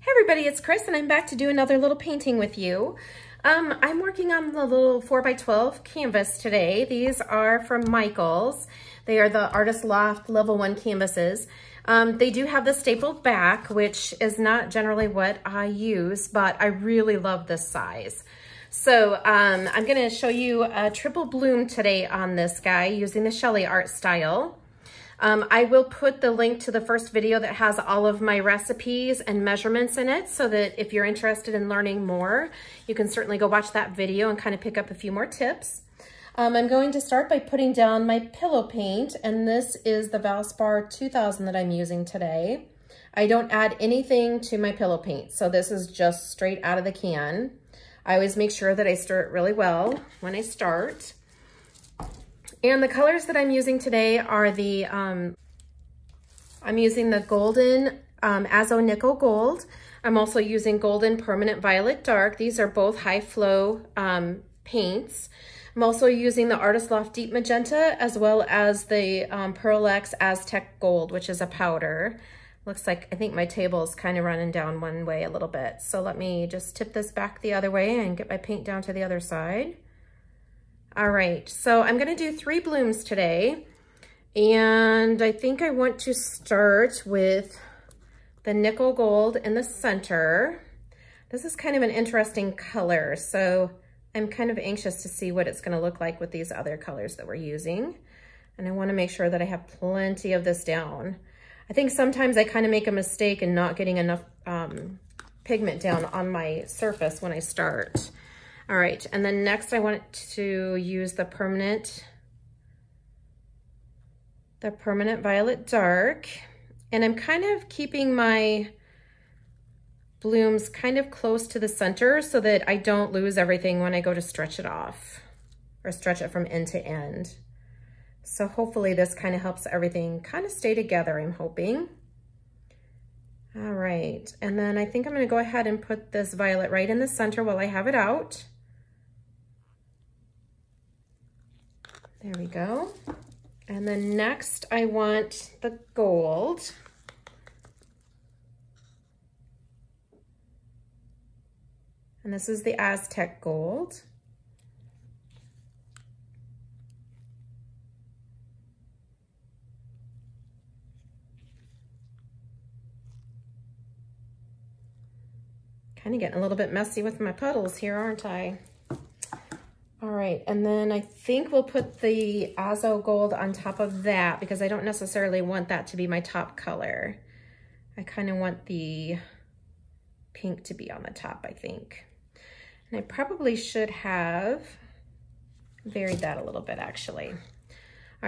Hey everybody, it's Chris and I'm back to do another little painting with you. I'm working on the little 4x12 canvas today. These are from Michaels. They are the Artist Loft Level 1 canvases. They do have the stapled back, which is not generally what I use, but I really love this size. So I'm gonna show you a triple bloom today on this guy using the Shelley art style. I will put the link to the first video that has all of my recipes and measurements in it so that if you're interested in learning more, you can certainly go watch that video and kind of pick up a few more tips. I'm going to start by putting down my pillow paint, and this is the Valspar 2000 that I'm using today. I don't add anything to my pillow paint, so this is just straight out of the can. I always make sure that I stir it really well when I start. And the colors that I'm using today are the, I'm using the golden Azo Nickel Gold. I'm also using golden Permanent Violet Dark. These are both high flow paints. I'm also using the Artist Loft Deep Magenta as well as the Pearl X Aztec Gold, which is a powder. Looks like, I think my table is kind of running down one way a little bit. So let me just tip this back the other way and get my paint down to the other side. All right, so I'm gonna do 3 blooms today, and I think I want to start with the nickel gold in the center. This is kind of an interesting color, so I'm kind of anxious to see what it's gonna look like with these other colors that we're using. And I wanna make sure that I have plenty of this down. I think sometimes I kind of make a mistake in not getting enough pigment down on my surface when I start. All right, and then next I want to use the Permanent Violet Dark. And I'm kind of keeping my blooms kind of close to the center so that I don't lose everything when I go to stretch it off or stretch it from end to end. So hopefully this kind of helps everything kind of stay together, I'm hoping. All right, and then I think I'm gonna go ahead and put this violet right in the center while I have it out. There we go. And then next I want the gold. And this is the Aztec Gold. Kind of getting a little bit messy with my puddles here, aren't I? All right, and then I think we'll put the Azo Gold on top of that because I don't necessarily want that to be my top color. I kind of want the pink to be on the top, I think. And I probably should have varied that a little bit, actually. All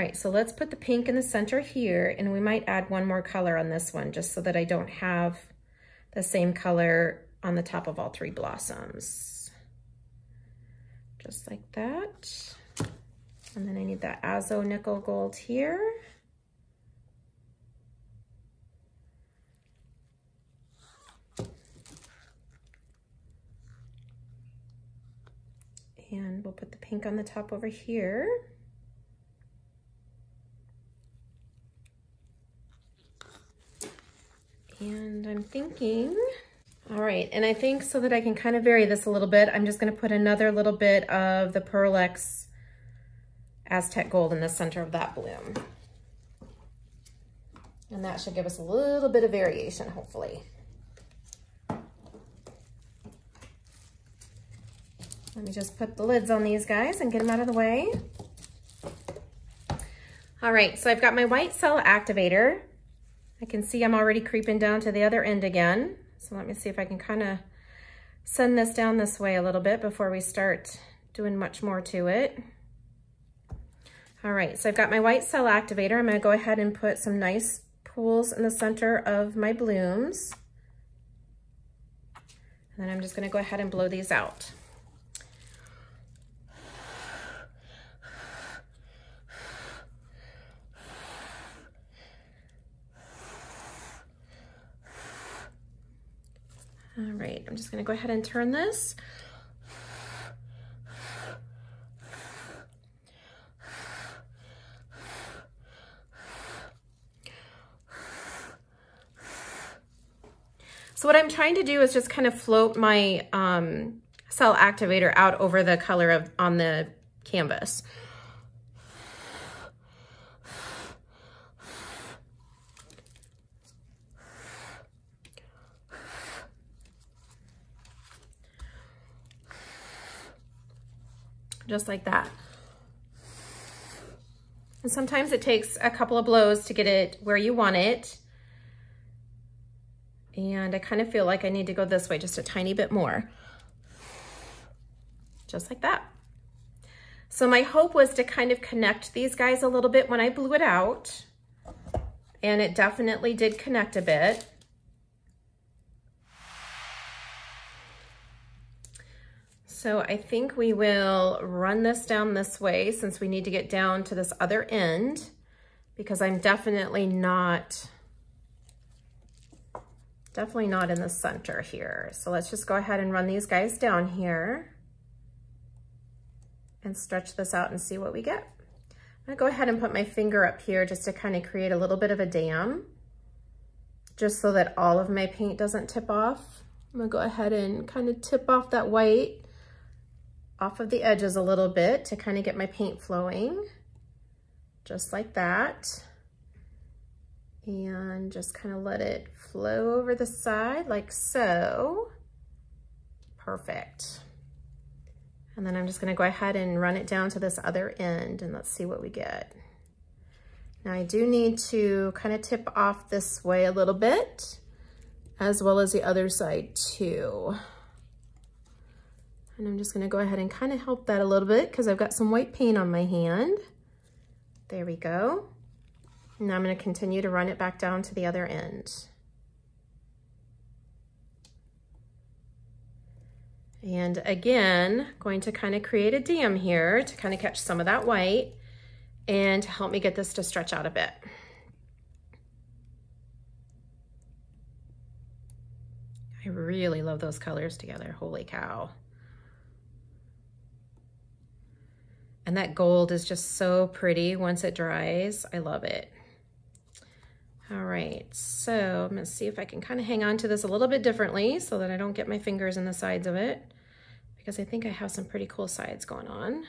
right, so let's put the pink in the center here, and we might add one more color on this one just so that I don't have the same color on the top of all 3 blossoms. Just like that. And then I need that Azo Nickel Gold here. And we'll put the pink on the top over here. And I'm thinking, all right, and I think so that I can kind of vary this a little bit, I'm just gonna put another little bit of the Pearl X Aztec Gold in the center of that bloom. And that should give us a little bit of variation, hopefully. Let me just put the lids on these guys and get them out of the way. All right, so I've got my white cell activator. I can see I'm already creeping down to the other end again. So let me see if I can kind of send this down this way a little bit before we start doing much more to it. All right, so I've got my white cell activator. I'm gonna go ahead and put some nice pools in the center of my blooms. And then I'm just gonna go ahead and blow these out. All right, I'm just gonna go ahead and turn this. So what I'm trying to do is just kind of float my cell activator out over the color on the canvas. Just like that. And sometimes it takes a couple of blows to get it where you want it. And I kind of feel like I need to go this way just a tiny bit more. Just like that. So my hope was to kind of connect these guys a little bit when I blew it out. And it definitely did connect a bit. So I think we will run this down this way since we need to get down to this other end, because I'm definitely not in the center here. So let's just go ahead and run these guys down here and stretch this out and see what we get. I'm gonna go ahead and put my finger up here just to kind of create a little bit of a dam, just so that all of my paint doesn't tip off. I'm gonna go ahead and kind of tip off that white off of the edges a little bit to kind of get my paint flowing, just like that. And just kind of let it flow over the side like so. Perfect. And then I'm just gonna go ahead and run it down to this other end and let's see what we get. Now I do need to kind of tip off this way a little bit, as well as the other side too. And I'm just gonna go ahead and kind of help that a little bit because I've got some white paint on my hand. There we go. Now I'm gonna continue to run it back down to the other end. And again, going to kind of create a dam here to kind of catch some of that white and to help me get this to stretch out a bit. I really love those colors together, holy cow. And that gold is just so pretty once it dries. I love it. All right, so I'm gonna see if I can kind of hang on to this a little bit differently so that I don't get my fingers in the sides of it, because I think I have some pretty cool sides going on.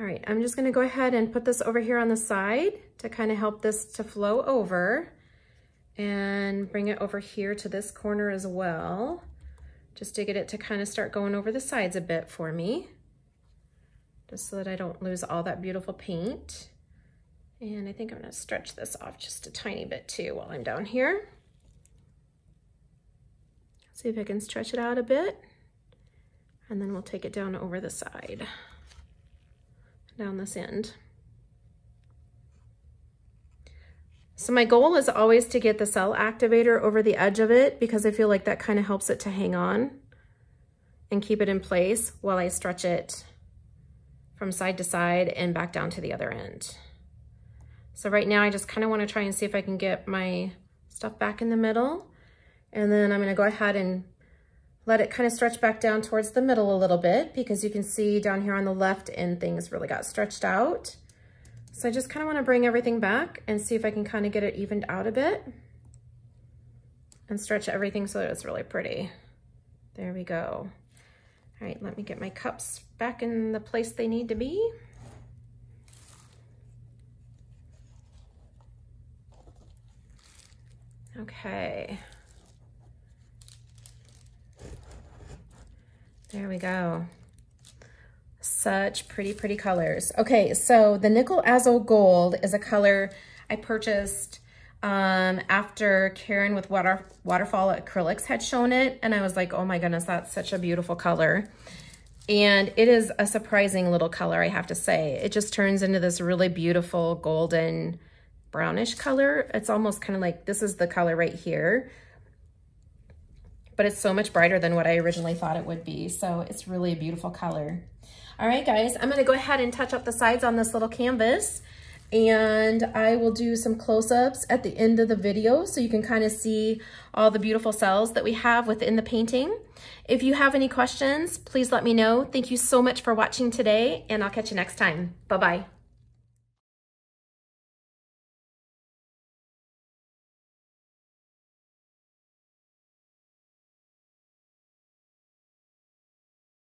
All right, I'm just gonna go ahead and put this over here on the side to kind of help this to flow over, and bring it over here to this corner as well, just to get it to kind of start going over the sides a bit for me, just so that I don't lose all that beautiful paint. And I think I'm gonna stretch this off just a tiny bit too while I'm down here. See if I can stretch it out a bit. And then we'll take it down over the side, down this end. So my goal is always to get the cell activator over the edge of it, because I feel like that kind of helps it to hang on and keep it in place while I stretch it from side to side and back down to the other end. So right now I just kind of want to try and see if I can get my stuff back in the middle. And then I'm going to go ahead and let it kind of stretch back down towards the middle a little bit, because you can see down here on the left end things really got stretched out. So I just kind of want to bring everything back and see if I can kind of get it evened out a bit and stretch everything so that it's really pretty. There we go. All right, let me get my cups back in the place they need to be. Okay. There we go. Such pretty, pretty colors. Okay, so the Nickel Azo Gold is a color I purchased after Karen with Waterfall Acrylics had shown it, and I was like, oh my goodness, that's such a beautiful color. And it is a surprising little color, I have to say. It just turns into this really beautiful golden brownish color. It's almost kind of like, this is the color right here, but it's so much brighter than what I originally thought it would be. So it's really a beautiful color. All right, guys, I'm gonna go ahead and touch up the sides on this little canvas, and I will do some close-ups at the end of the video so you can kind of see all the beautiful cells that we have within the painting. If you have any questions, please let me know. Thank you so much for watching today, and I'll catch you next time. Bye-bye.